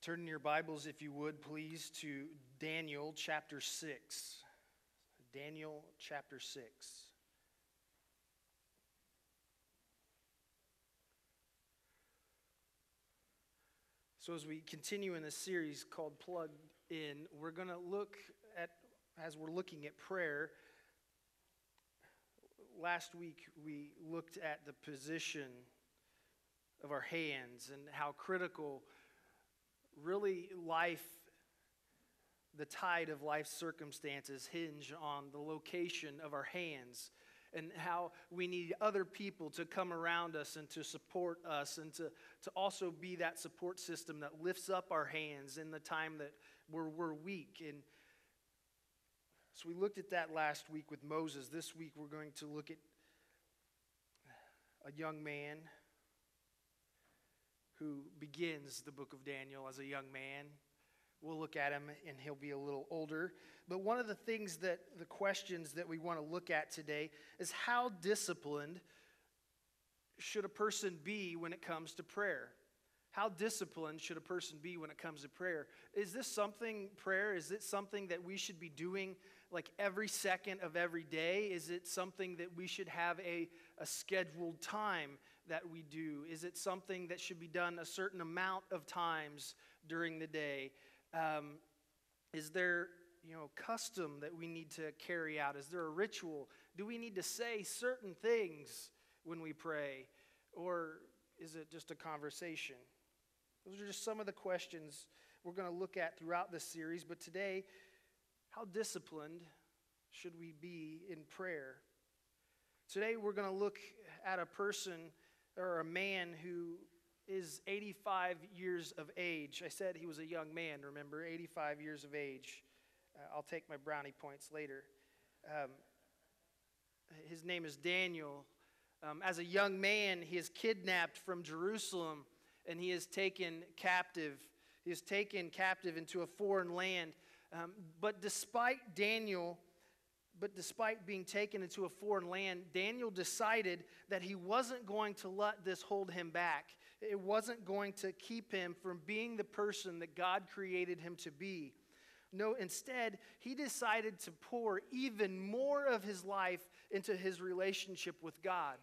Turn in your Bibles, if you would, please, to Daniel chapter 6. Daniel chapter 6. So as we continue in this series called Plugged In, we're going to look at, as we're looking at prayer, last week we looked at the position of our hands and how critical really the tide of life's circumstances hinge on the location of our hands, and how we need other people to come around us and to support us and to also be that support system that lifts up our hands in the time that we're weak. And so we looked at that last week with Moses. This week we're going to look at a young man who begins the book of Daniel as a young man. We'll look at him and he'll be a little older. But one of the questions that we want to look at today is how disciplined should a person be when it comes to prayer? How disciplined should a person be when it comes to prayer? Is it something that we should be doing like every second of every day? Is it something that we should have a scheduled time that we do? Is it something that should be done a certain amount of times during the day? Is there custom that we need to carry out? Is there a ritual? Do we need to say certain things when we pray? Or is it just a conversation? Those are just some of the questions we're going to look at throughout this series. But today, how disciplined should we be in prayer? Today we're going to look at a person or a man who is 85 years of age. I said he was a young man, remember, 85 years of age. I'll take my brownie points later. His name is Daniel. As a young man, he is kidnapped from Jerusalem and he is taken captive. He is taken captive into a foreign land. But despite being taken into a foreign land, Daniel decided that he wasn't going to let this hold him back. It wasn't going to keep him from being the person that God created him to be. No, instead, he decided to pour even more of his life into his relationship with God.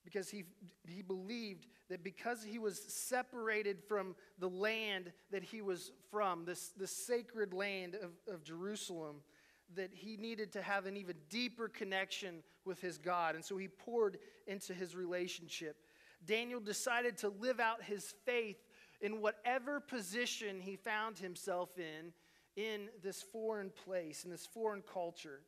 Because he believed that because he was separated from the land that he was from, this sacred land of Jerusalem, that he needed to have an even deeper connection with his God. And so he poured into his relationship. Daniel decided to live out his faith in whatever position he found himself in this foreign place, in this foreign culture.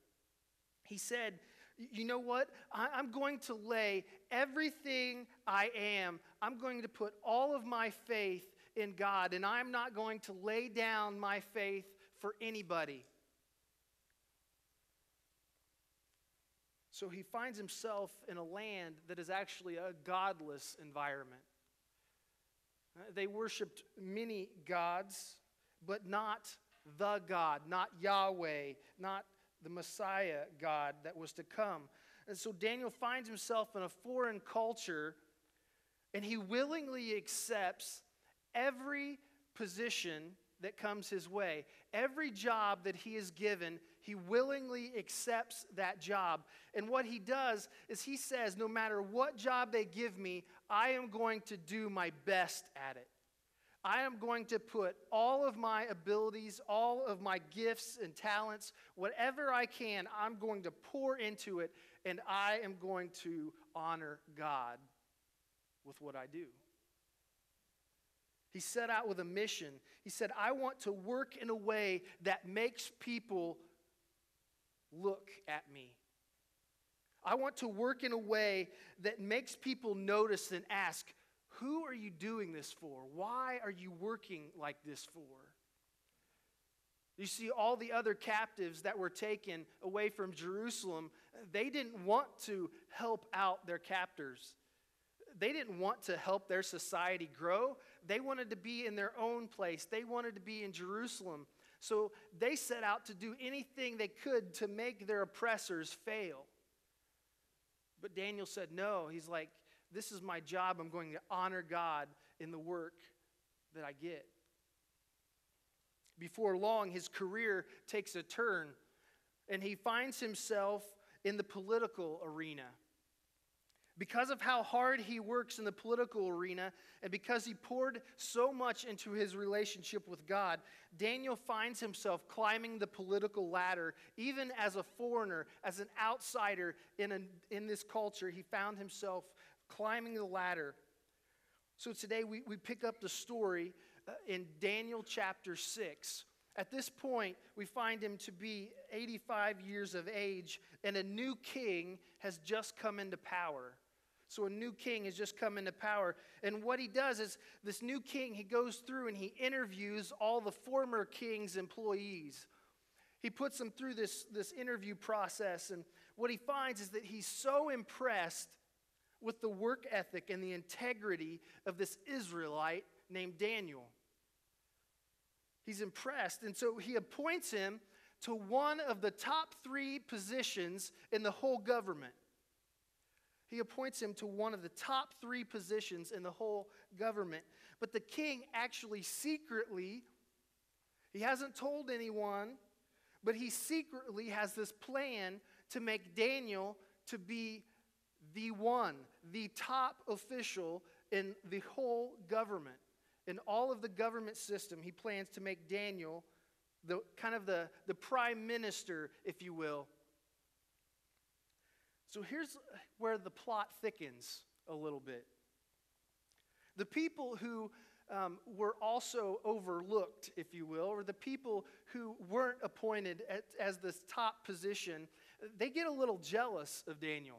He said, you know what? I'm going to lay everything I am. I'm going to put all of my faith in God, and I'm not going to lay down my faith for anybody. So he finds himself in a land that is actually a godless environment. They worshiped many gods, but not the God, not Yahweh, not the Messiah God that was to come. And so Daniel finds himself in a foreign culture, and he willingly accepts every position that comes his way. Every job that he is given, he willingly accepts that job. And what he does is he says, no matter what job they give me, I am going to do my best at it. I am going to put all of my abilities, all of my gifts and talents, whatever I can, I'm going to pour into it, and I am going to honor God with what I do. He set out with a mission. He said, I want to work in a way that makes people look at me. I want to work in a way that makes people notice and ask, who are you doing this for? Why are you working like this for? You see, all the other captives that were taken away from Jerusalem, they didn't want to help out their captors. They didn't want to help their society grow. They wanted to be in their own place. They wanted to be in Jerusalem. So they set out to do anything they could to make their oppressors fail. But Daniel said no. He's like, this is my job. I'm going to honor God in the work that I get. Before long, his career takes a turn, and he finds himself in the political arena. Because of how hard he works in the political arena, and because he poured so much into his relationship with God, Daniel finds himself climbing the political ladder, even as a foreigner, as an outsider in this culture. He found himself climbing the ladder. So today we pick up the story in Daniel chapter 6. At this point, we find him to be 85 years of age, and a new king has just come into power. So a new king has just come into power. And what he does is, this new king, he goes through and he interviews all the former king's employees. He puts them through this interview process. And what he finds is that he's so impressed with the work ethic and the integrity of this Israelite named Daniel. He's impressed. And so he appoints him to one of the top 3 positions in the whole government. He appoints him to one of the top 3 positions in the whole government. But the king actually secretly, he hasn't told anyone, but he secretly has this plan to make Daniel to be the top official in the whole government. In all of the government system, he plans to make Daniel the prime minister, if you will. So here's where the plot thickens a little bit. The people who were also overlooked, if you will, or the people who weren't appointed as this top position, they get a little jealous of Daniel.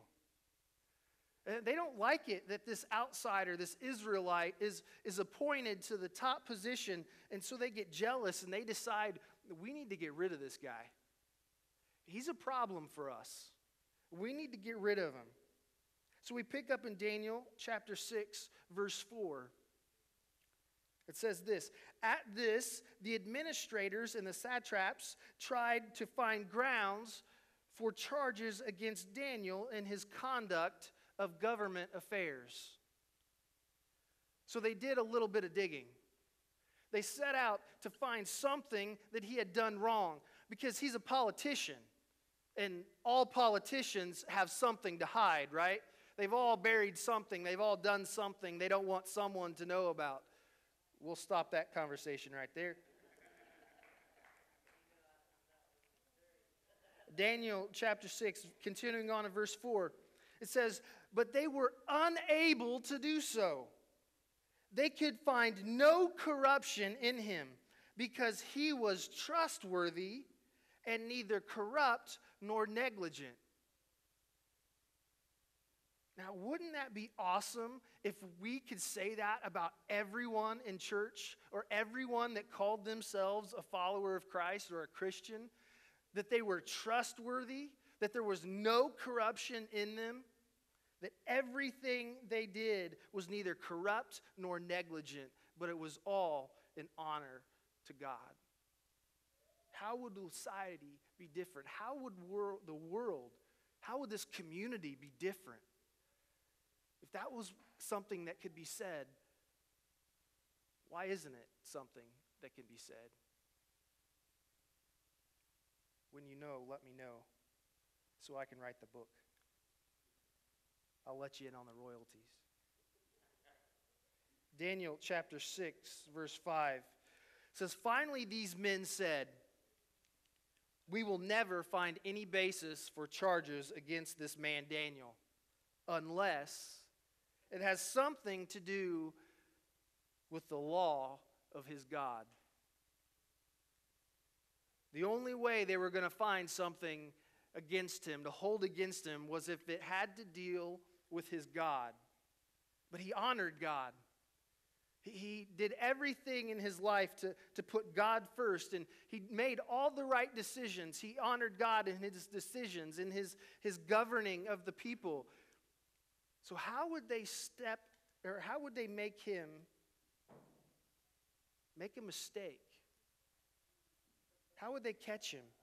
They don't like it that this outsider, this Israelite, is appointed to the top position, and so they get jealous and they decide, we need to get rid of this guy. He's a problem for us. We need to get rid of him. So we pick up in Daniel chapter 6, verse 4. It says this: "At this, the administrators and the satraps tried to find grounds for charges against Daniel in his conduct of government affairs." So they did a little bit of digging. They set out to find something that he had done wrong, because he's a politician. And all politicians have something to hide, right? They've all buried something. They've all done something they don't want someone to know about. We'll stop that conversation right there. Daniel chapter 6, continuing on in verse 4, it says, "But they were unable to do so. They could find no corruption in him, because he was trustworthy and neither corrupt nor negligent." Now, wouldn't that be awesome if we could say that about everyone in church, or everyone that called themselves a follower of Christ or a Christian? That they were trustworthy, that there was no corruption in them, that everything they did was neither corrupt nor negligent, but it was all in honor to God. How would society be different? How would the world, how would this community be different if that was something that could be said? Why isn't it something that can be said? When you know, let me know, so I can write the book. I'll let you in on the royalties. Daniel chapter 6, verse 5 says, "Finally these men said, 'We will never find any basis for charges against this man Daniel, unless it has something to do with the law of his God.'" The only way they were going to find something against him, to hold against him, was if it had to deal with his God. But he honored God. He did everything in his life to put God first, and he made all the right decisions. He honored God in his decisions, in his governing of the people. So how would they make him make a mistake? How would they catch him?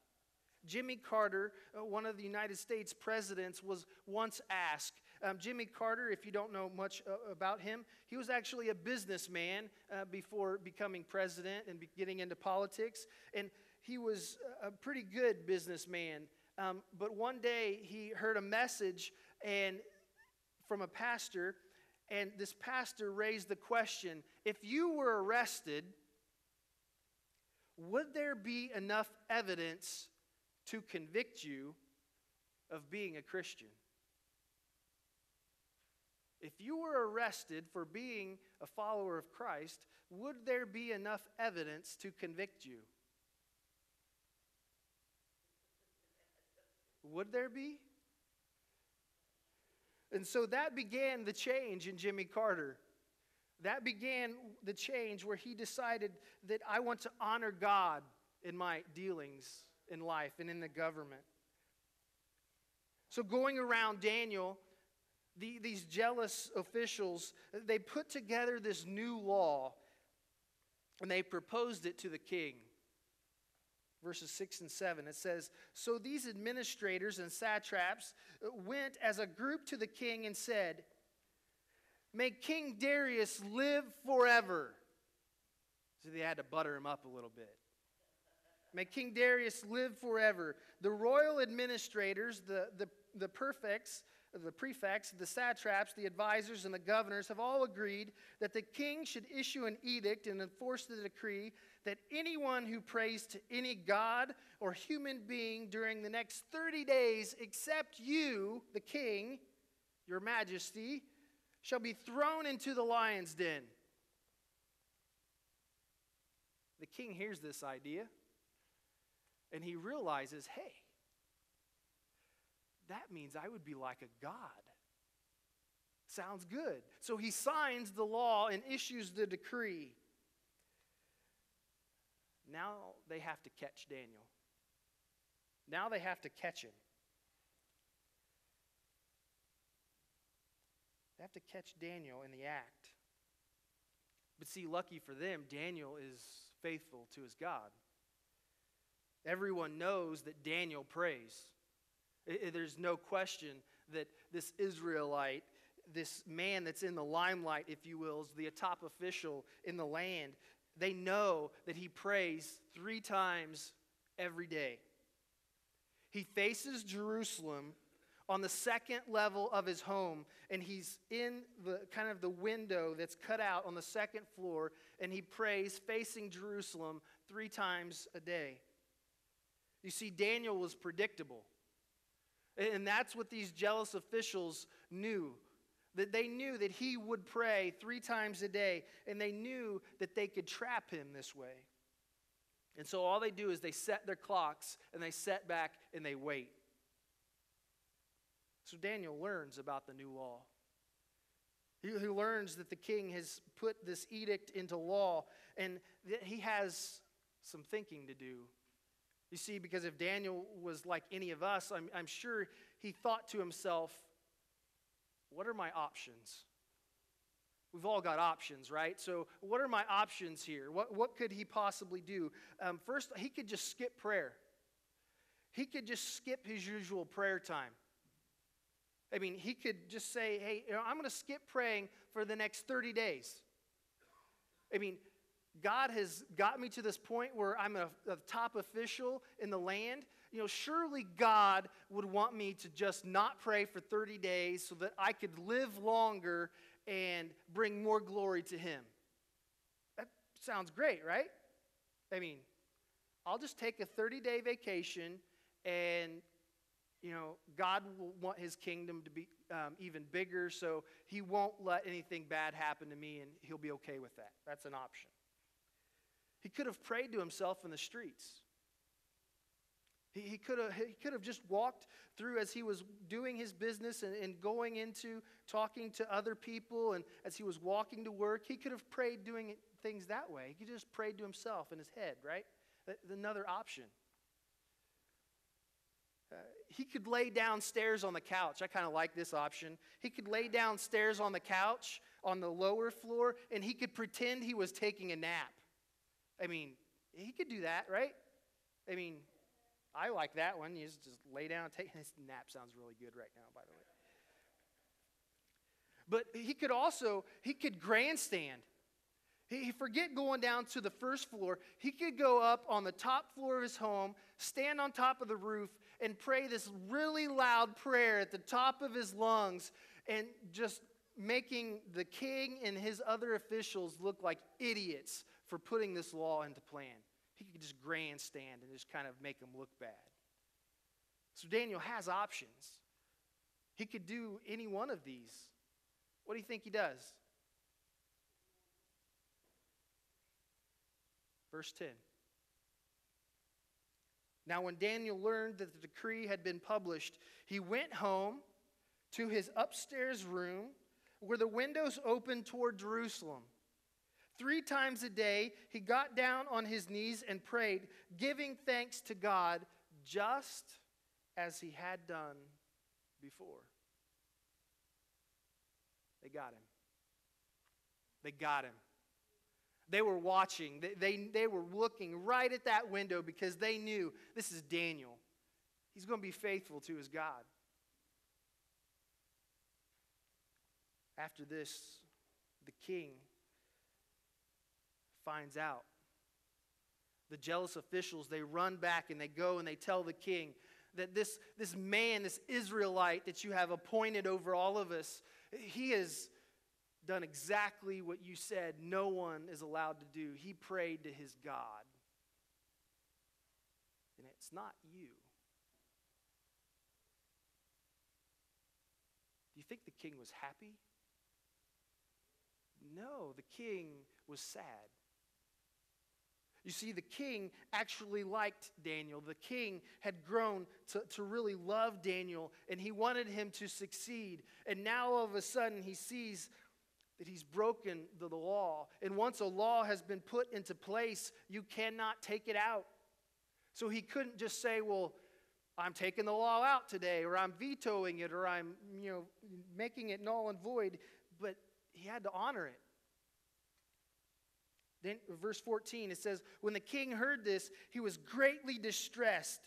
Jimmy Carter, one of the United States presidents, was once asked, Jimmy Carter, if you don't know much about him, he was actually a businessman before becoming president and getting into politics. And he was a pretty good businessman. But one day he heard a message from a pastor, and this pastor raised the question, if you were arrested, would there be enough evidence to convict you of being a Christian? If you were arrested for being a follower of Christ, would there be enough evidence to convict you? Would there be? And so that began the change in Jimmy Carter. That began the change where he decided that I want to honor God in my dealings in life and in the government. So going around Daniel, these jealous officials, they put together this new law and they proposed it to the king. Verses 6 and 7, it says, so these administrators and satraps went as a group to the king and said, may King Darius live forever. So they had to butter him up a little bit. May King Darius live forever. The royal administrators, the prefects, the satraps, the advisors, and the governors have all agreed that the king should issue an edict and enforce the decree that anyone who prays to any god or human being during the next 30 days except you, the king, your majesty, shall be thrown into the lion's den. The king hears this idea, and he realizes, hey, that means I would be like a god. Sounds good. So he signs the law and issues the decree. Now they have to catch Daniel. Now they have to catch him. They have to catch Daniel in the act. But see, lucky for them, Daniel is faithful to his God. Everyone knows that Daniel prays. There's no question that this Israelite, this man that's in the limelight, if you will, is the top official in the land. They know that he prays 3 times every day. He faces Jerusalem on the second level of his home, and he's in the kind of the window that's cut out on the second floor, and he prays facing Jerusalem 3 times a day. You see, Daniel was predictable. And that's what these jealous officials knew. That they knew that he would pray 3 times a day, and they knew that they could trap him this way. And so all they do is they set their clocks, and they set back, and they wait. So Daniel learns about the new law. He learns that the king has put this edict into law, and that he has some thinking to do. You see, because if Daniel was like any of us, I'm sure he thought to himself, what are my options? We've all got options, right? So what are my options here? What could he possibly do? First, he could just skip prayer. He could just skip his usual prayer time. I mean, he could just say, hey, I'm going to skip praying for the next 30 days. I mean, God has got me to this point where I'm a top official in the land. You know, surely God would want me to just not pray for 30 days so that I could live longer and bring more glory to him. That sounds great, right? I mean, I'll just take a 30-day vacation, and, you know, God will want his kingdom to be even bigger, so he won't let anything bad happen to me, and he'll be okay with that. That's an option. He could have prayed to himself in the streets. He could have just walked through as he was doing his business and going into talking to other people, and as he was walking to work, he could have prayed doing things that way. He could just pray to himself in his head, right? That's another option. He could lay downstairs on the couch. I kind of like this option. He could lay downstairs on the couch on the lower floor, and he could pretend he was taking a nap. I mean, he could do that, right? I mean, I like that one. You just lay down and take this nap sounds really good right now, by the way. But he could grandstand. He forget going down to the first floor. He could go up on the top floor of his home, stand on top of the roof, and pray this really loud prayer at the top of his lungs, and just making the king and his other officials look like idiots for putting this law into plan. He could just grandstand and just kind of make them look bad. So Daniel has options. He could do any one of these. What do you think he does? Verse 10. Now when Daniel learned that the decree had been published, he went home to his upstairs room where the windows opened toward Jerusalem. 3 times a day he got down on his knees and prayed, giving thanks to God just as he had done before. They got him. They got him. They were watching. They were looking right at that window because they knew this is Daniel. He's going to be faithful to his God. After this, the king finds out. The jealous officials, they run back and they go and they tell the king that this man, this Israelite that you have appointed over all of us, he has done exactly what you said no one is allowed to do. He prayed to his God. And it's not you. Do you think the king was happy? No, the king was sad. You see, the king actually liked Daniel. The king had grown to really love Daniel, and he wanted him to succeed. And now all of a sudden he sees that he's broken the law. And once a law has been put into place, you cannot take it out. So he couldn't just say, well, I'm taking the law out today, or I'm vetoing it, or I'm making it null and void. But he had to honor it. Then verse 14, it says, when the king heard this, he was greatly distressed.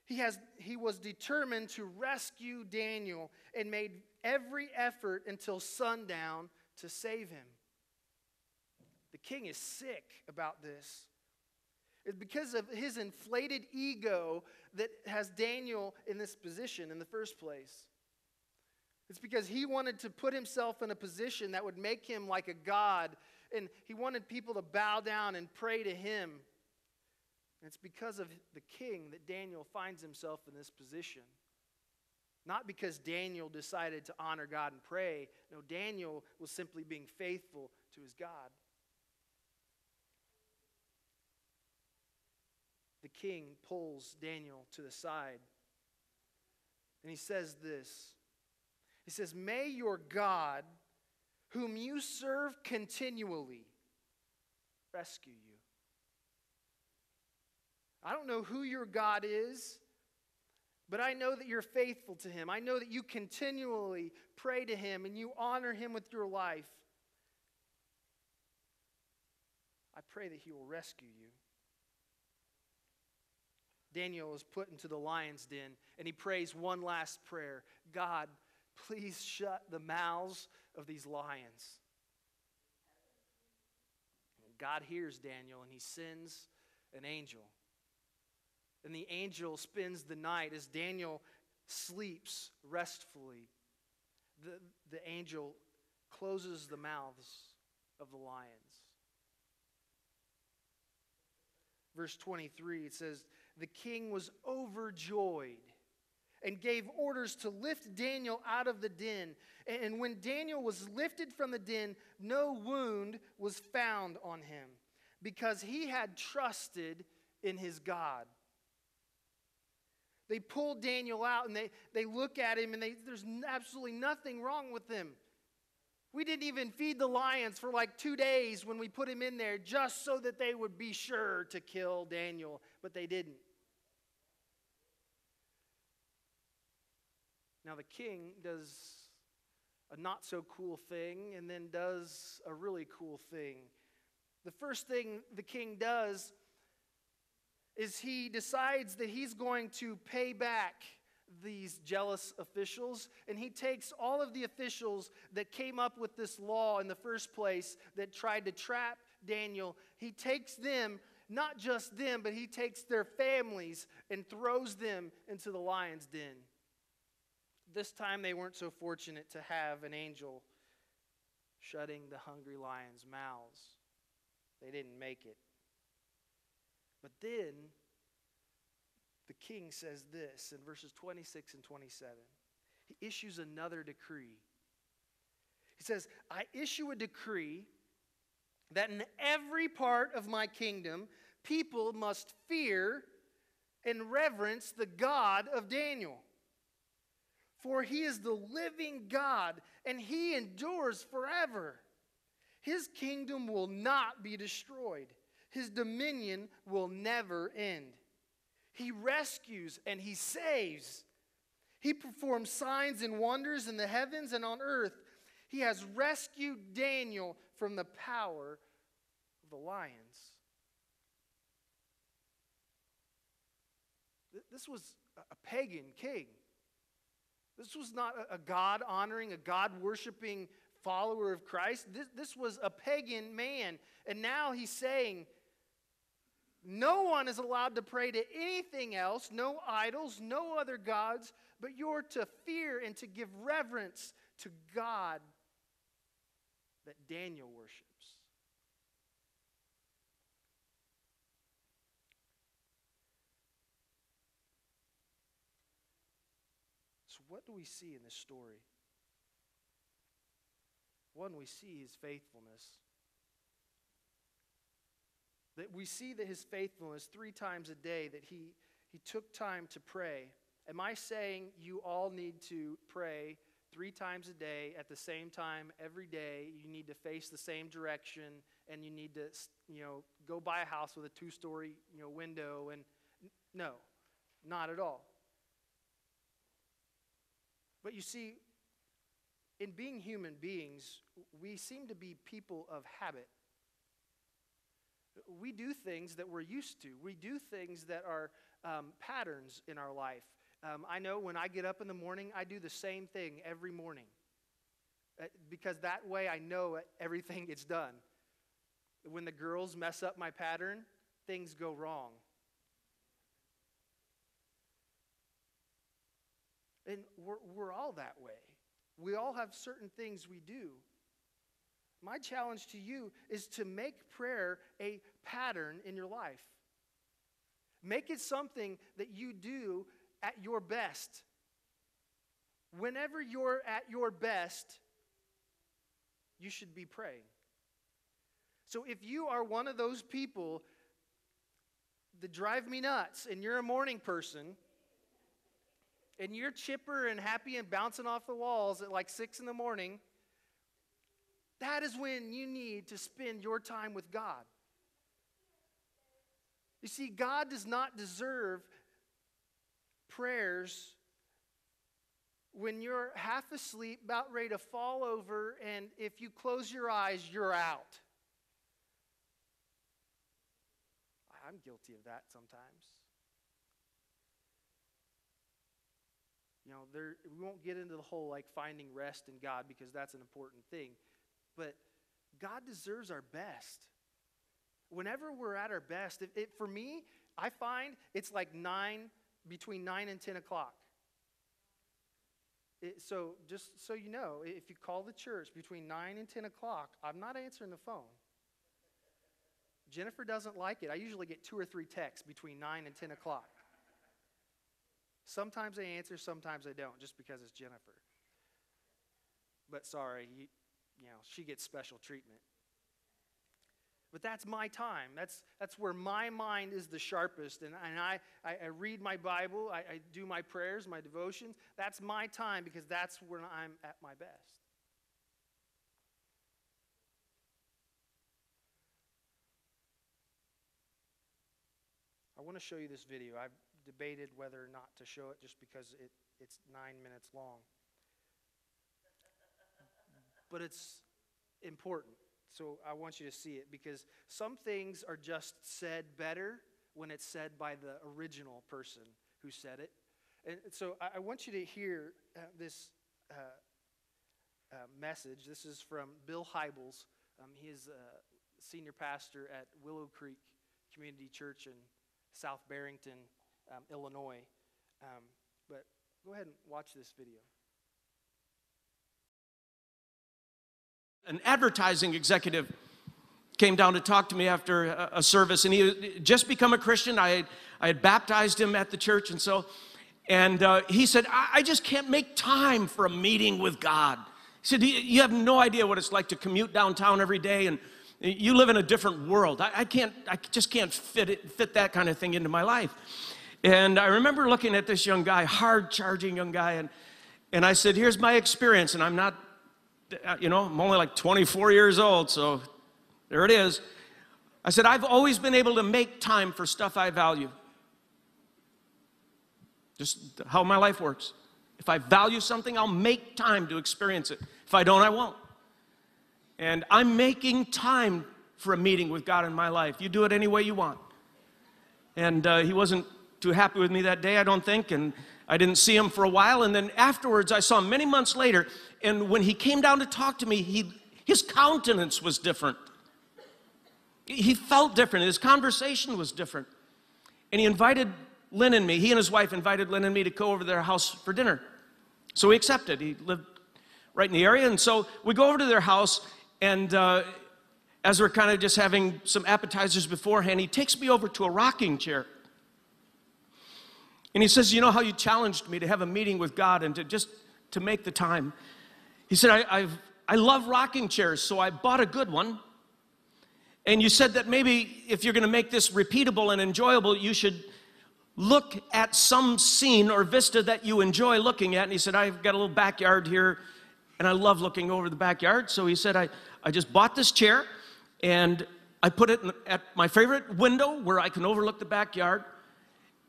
He was determined to rescue Daniel and made every effort until sundown to save him. The king is sick about this. It's because of his inflated ego that has Daniel in this position in the first place. It's because he wanted to put himself in a position that would make him like a god, and he wanted people to bow down and pray to him. And it's because of the king that Daniel finds himself in this position. Not because Daniel decided to honor God and pray. No, Daniel was simply being faithful to his God. The king pulls Daniel to the side. And he says this. He says, may your God, whom you serve continually, rescue you. I don't know who your God is, but I know that you're faithful to him. I know that you continually pray to him and you honor him with your life. I pray that he will rescue you. Daniel is put into the lion's den and he prays one last prayer. God, please shut the mouths of these lions. And God hears Daniel and he sends an angel. And the angel spends the night as Daniel sleeps restfully. The angel closes the mouths of the lions. Verse 23, it says, the king was overjoyed and gave orders to lift Daniel out of the den. And when Daniel was lifted from the den, no wound was found on him, because he had trusted in his God. They pull Daniel out and they look at him and there's absolutely nothing wrong with him. We didn't even feed the lions for like 2 days when we put him in there just so that they would be sure to kill Daniel, but they didn't. Now the king does a not so cool thing and then does a really cool thing. The first thing the king does is he decides that he's going to pay back these jealous officials, and he takes all of the officials that came up with this law in the first place that tried to trap Daniel. He takes them, not just them, but he takes their families and throws them into the lion's den. This time they weren't so fortunate to have an angel shutting the hungry lions' mouths. They didn't make it. But then the king says this in verses 26 and 27. He issues another decree. He says, I issue a decree that in every part of my kingdom, people must fear and reverence the God of Daniel. For he is the living God, and he endures forever. His kingdom will not be destroyed. His dominion will never end. He rescues and he saves. He performs signs and wonders in the heavens and on earth. He has rescued Daniel from the power of the lions. This was a pagan king. This was not a God-honoring, a God-worshiping follower of Christ. This was a pagan man. And now he's saying, no one is allowed to pray to anything else, no idols, no other gods, but you're to fear and to give reverence to God that Daniel worships. So what do we see in this story? One, we see his faithfulness. That we see that his faithfulness 3 times a day, that he took time to pray. Am I saying you all need to pray 3 times a day at the same time every day? You need to face the same direction, and you need to, go buy a house with a 2-story, window. And no, not at all. But you see, in being human beings, we seem to be people of habit. We do things that we're used to. We do things that are patterns in our life. I know when I get up in the morning, I do the same thing every morning. Because that way I know everything gets done. When the girls mess up my pattern, things go wrong. And we're all that way. We all have certain things we do. My challenge to you is to make prayer a pattern in your life. Make it something that you do at your best. Whenever you're at your best, you should be praying. So if you are one of those people that drive me nuts and you're a morning person, and you're chipper and happy and bouncing off the walls at like 6 in the morning, that is when you need to spend your time with God. You see, God does not deserve prayers when you're half asleep, about ready to fall over, and if you close your eyes, you're out. I'm guilty of that sometimes. We won't get into the whole finding rest in God, because that's an important thing. But God deserves our best. Whenever we're at our best, for me, I find it's between 9 and 10 o'clock. So just so you know, if you call the church between 9 and 10 o'clock, I'm not answering the phone. Jennifer doesn't like it. I usually get 2 or 3 texts between 9 and 10 o'clock. Sometimes I answer, sometimes I don't, just because it's Jennifer. But sorry, she gets special treatment. But that's my time. That's where my mind is the sharpest. And I read my Bible, I do my prayers, my devotions. That's my time, because that's when I'm at my best. I want to show you this video. I've debated whether or not to show it, just because it's 9 minutes long. But it's important, so I want you to see it, because some things are just said better when it's said by the original person who said it. And so I want you to hear this message. This is from Bill Hybels. He is a senior pastor at Willow Creek Community Church in South Barrington, Illinois. But go ahead and watch this video. An advertising executive came down to talk to me after a service, and he had just become a Christian. I had baptized him at the church, and he said, I just can't make time for a meeting with God. He said, you have no idea what it's like to commute downtown every day, and you live in a different world. I just can't fit that kind of thing into my life. And I remember looking at this young guy, hard-charging young guy, and I said, here's my experience, and I'm not, I'm only like 24 years old, so there it is. I said, I've always been able to make time for stuff I value. Just how my life works. If I value something, I'll make time to experience it. If I don't, I won't. And I'm making time for a meeting with God in my life. You do it any way you want. And he wasn't too happy with me that day, I don't think, and I didn't see him for a while. And then afterwards, I saw him many months later, and when he came down to talk to me, his countenance was different. He felt different. His conversation was different. And he invited Lynn and me. He and his wife invited Lynn and me to go over to their house for dinner. So we accepted. He lived right in the area. And so we go over to their house, and as we're kind of just having some appetizers beforehand, he takes me over to a rocking chair. And he says, you know how you challenged me to have a meeting with God and to make the time? He said, I love rocking chairs, so I bought a good one. And you said that maybe if you're going to make this repeatable and enjoyable, you should look at some scene or vista that you enjoy looking at. And he said, I've got a little backyard here, and I love looking over the backyard. So he said, I just bought this chair, and I put it at my favorite window where I can overlook the backyard.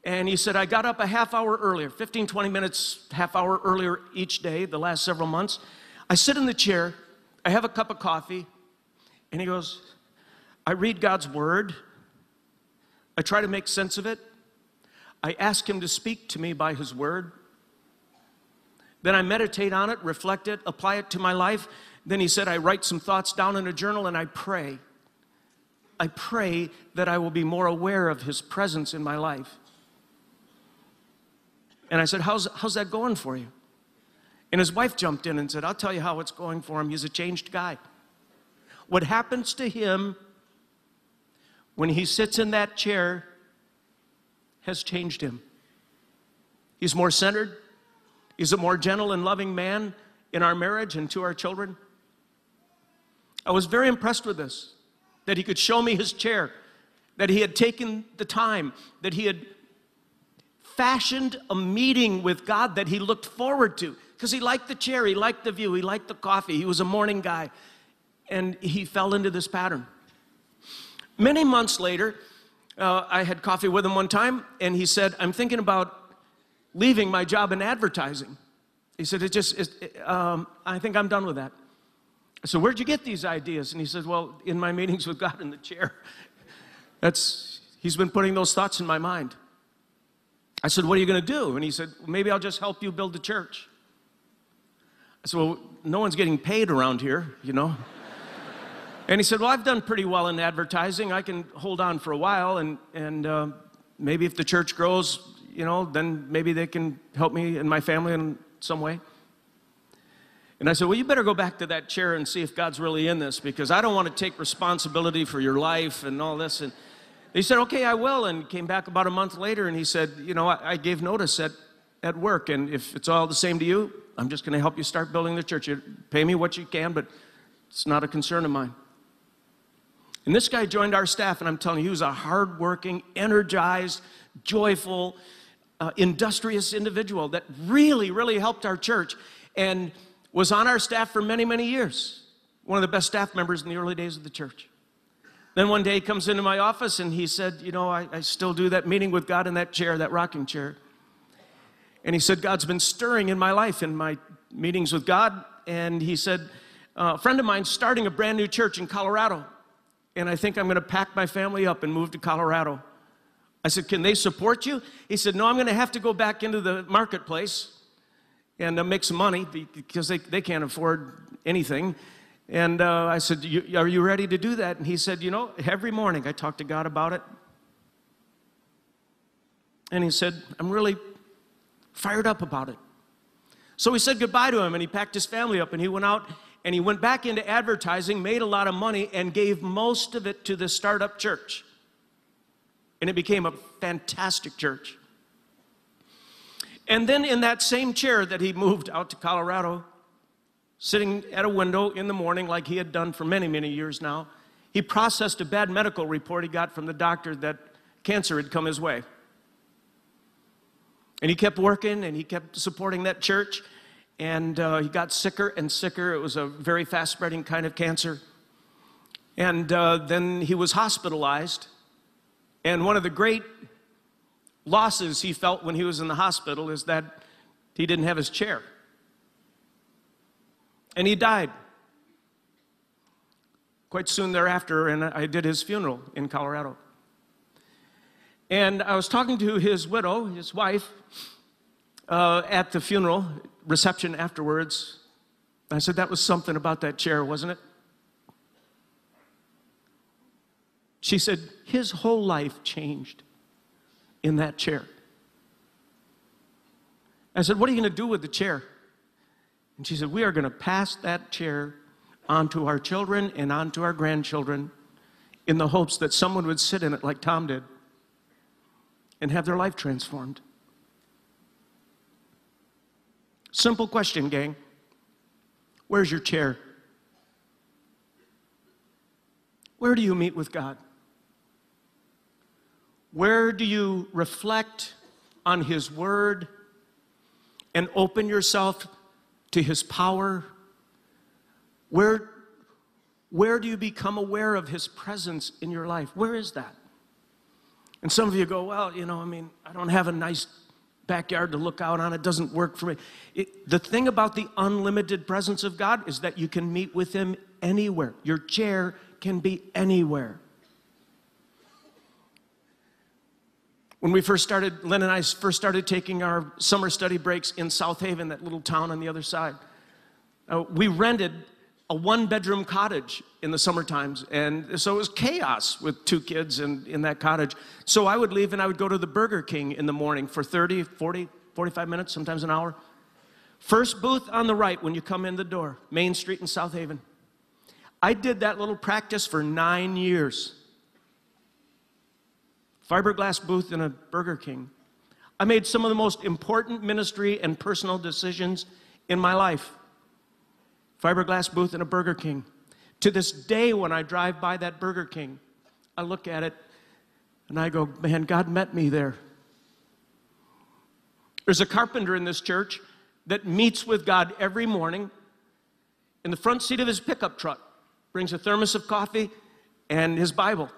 And he said, I got up a half hour earlier, 15, 20 minutes, half hour earlier each day, the last several months. I sit in the chair, I have a cup of coffee, and he goes, I read God's word. I try to make sense of it. I ask him to speak to me by his word. Then I meditate on it, reflect it, apply it to my life. Then he said, I write some thoughts down in a journal, and I pray. I pray that I will be more aware of his presence in my life. And I said, how's that going for you? And his wife jumped in and said, I'll tell you how it's going for him. He's a changed guy. What happens to him when he sits in that chair has changed him. He's more centered. He's a more gentle and loving man in our marriage and to our children. I was very impressed with this, that he could show me his chair, that he had taken the time, that he had fashioned a meeting with God that he looked forward to, because he liked the chair, he liked the view, he liked the coffee, he was a morning guy, and he fell into this pattern. Many months later, I had coffee with him one time, and he said, I'm thinking about leaving my job in advertising. He said, I think I'm done with that. I said, where'd you get these ideas? And he said, well, in my meetings with God in the chair. He's been putting those thoughts in my mind. I said, what are you going to do? And he said, well, maybe I'll just help you build the church. I said, well, no one's getting paid around here, you know. And he said, well, I've done pretty well in advertising. I can hold on for a while, and maybe if the church grows, you know, then maybe they can help me and my family in some way. And I said, well, you better go back to that chair and see if God's really in this, because I don't want to take responsibility for your life and all this. And he said, okay, I will, and came back about a month later, and he said, you know, I gave notice at work, and if it's all the same to you, I'm just going to help you start building the church. You pay me what you can, but it's not a concern of mine. And this guy joined our staff, and I'm telling you, he was a hardworking, energized, joyful, industrious individual that really, really helped our church and was on our staff for many, many years. One of the best staff members in the early days of the church. Then one day he comes into my office and he said, you know, I still do that meeting with God in that chair, that rocking chair. And he said, God's been stirring in my life, in my meetings with God. And he said, a friend of mine's starting a brand new church in Colorado. And I think I'm going to pack my family up and move to Colorado. I said, can they support you? He said, no, I'm going to have to go back into the marketplace and make some money because they can't afford anything. And I said, are you ready to do that? And he said, every morning I talk to God about it. And he said, I'm really fired up about it. So we said goodbye to him, and he packed his family up, and he went out, and he went back into advertising, made a lot of money, and gave most of it to the startup church. And it became a fantastic church. And then in that same chair that he moved out to Colorado, sitting at a window in the morning like he had done for many, many years now, he processed a bad medical report he got from the doctor that cancer had come his way. And he kept working, and he kept supporting that church, and he got sicker and sicker. It was a very fast-spreading kind of cancer. And then he was hospitalized, and one of the great losses he felt when he was in the hospital is that he didn't have his chair. And he died quite soon thereafter, and I did his funeral in Colorado. And I was talking to his widow, his wife, at the funeral reception afterwards. I said, that was something about that chair, wasn't it? She said, his whole life changed in that chair. I said, what are you going to do with the chair? And she said, we are going to pass that chair on to our children and on to our grandchildren in the hopes that someone would sit in it like Tom did and have their life transformed. Simple question, gang. Where's your chair? Where do you meet with God? Where do you reflect on His Word and open yourself to His power? Where do you become aware of His presence in your life? Where is that? And some of you go, well, I don't have a nice backyard to look out on. It doesn't work for me. The thing about the unlimited presence of God is that you can meet with Him anywhere. Your chair can be anywhere. When Len and I first started taking our summer study breaks in South Haven, that little town on the other side, we rented a one-bedroom cottage in the summer times, and so it was chaos with 2 kids in that cottage. So I would leave and I would go to the Burger King in the morning for 30, 40, 45 minutes, sometimes an hour. First booth on the right when you come in the door, Main Street in South Haven. I did that little practice for 9 years. Fiberglass booth in a Burger King. I made some of the most important ministry and personal decisions in my life. Fiberglass booth in a Burger King. To this day, when I drive by that Burger King, I look at it and I go, man, God met me there. There's a carpenter in this church that meets with God every morning in the front seat of his pickup truck, brings a thermos of coffee and his Bible.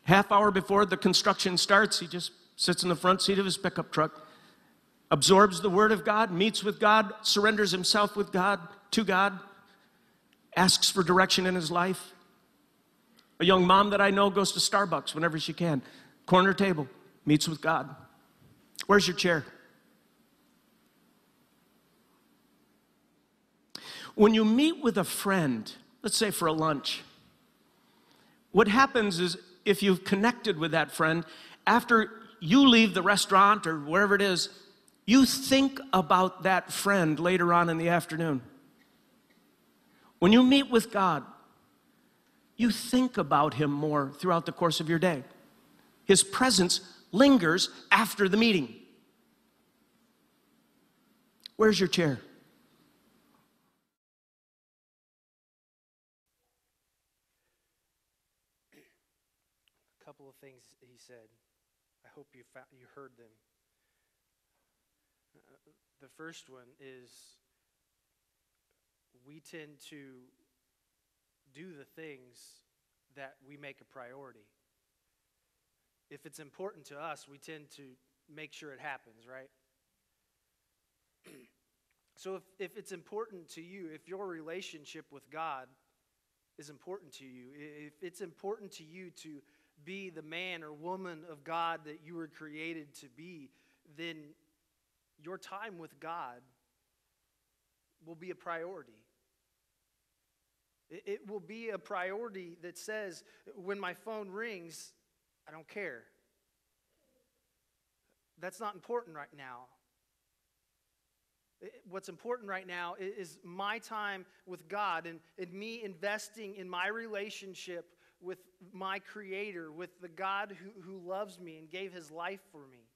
Half hour before the construction starts, he just sits in the front seat of his pickup truck, absorbs the Word of God, meets with God, surrenders himself with God, to God, asks for direction in his life. A young mom that I know goes to Starbucks whenever she can. Corner table, meets with God. Where's your chair? When you meet with a friend, let's say for a lunch, what happens is if you've connected with that friend, after you leave the restaurant or wherever it is, you think about that friend later on in the afternoon. When you meet with God, you think about Him more throughout the course of your day. His presence lingers after the meeting. Where's your chair? A couple of things he said. I hope you heard them. The first one is we tend to do the things that we make a priority. If it's important to us, we tend to make sure it happens, right? So if it's important to you, if your relationship with God is important to you, if it's important to you to be the man or woman of God that you were created to be, then your time with God will be a priority. It will be a priority that says, when my phone rings, I don't care. That's not important right now. What's important right now is my time with God and me investing in my relationship with my Creator, with the God who loves me and gave His life for me.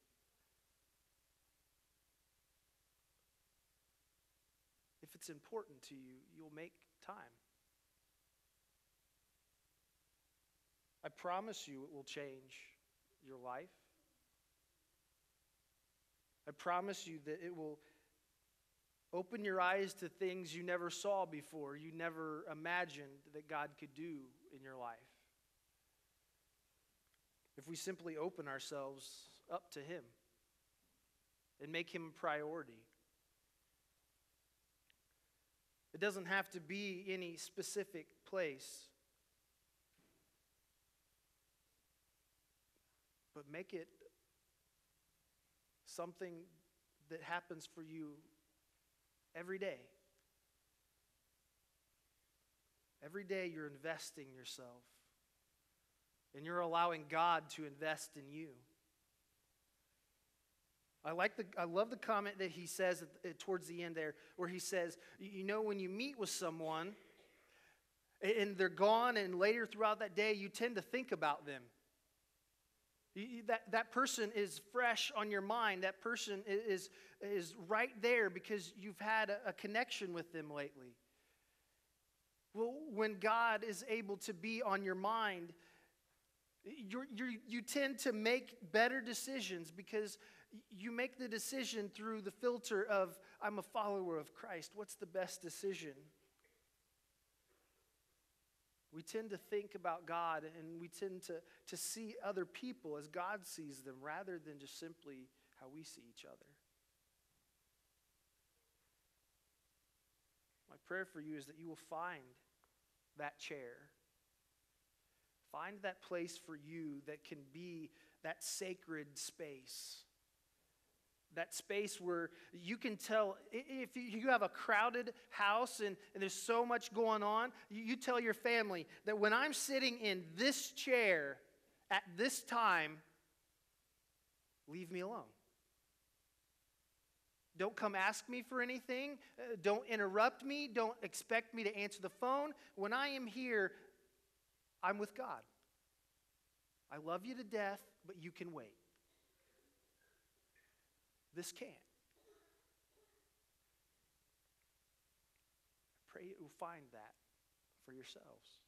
If it's important to you, you'll make time. I promise you it will change your life. I promise you that it will open your eyes to things you never saw before, you never imagined that God could do in your life. If we simply open ourselves up to Him and make Him a priority. It doesn't have to be any specific place, but make it something that happens for you every day. Every day you're investing yourself, and you're allowing God to invest in you. I love the comment that he says towards the end there, where he says, you know, when you meet with someone and they're gone, and later throughout that day you tend to think about them. That person is fresh on your mind. That person is right there because you've had a connection with them lately. Well, when God is able to be on your mind, you tend to make better decisions because you make the decision through the filter of, I'm a follower of Christ. What's the best decision? We tend to think about God, and we tend to see other people as God sees them rather than just simply how we see each other. My prayer for you is that you will find that chair. Find that place for you that can be that sacred space. That space where you can tell, if you have a crowded house and there's so much going on, you tell your family that when I'm sitting in this chair at this time, leave me alone. Don't come ask me for anything. Don't interrupt me. Don't expect me to answer the phone. When I am here, I'm with God. I love you to death, but you can wait. This can't. I pray you will find that for yourselves.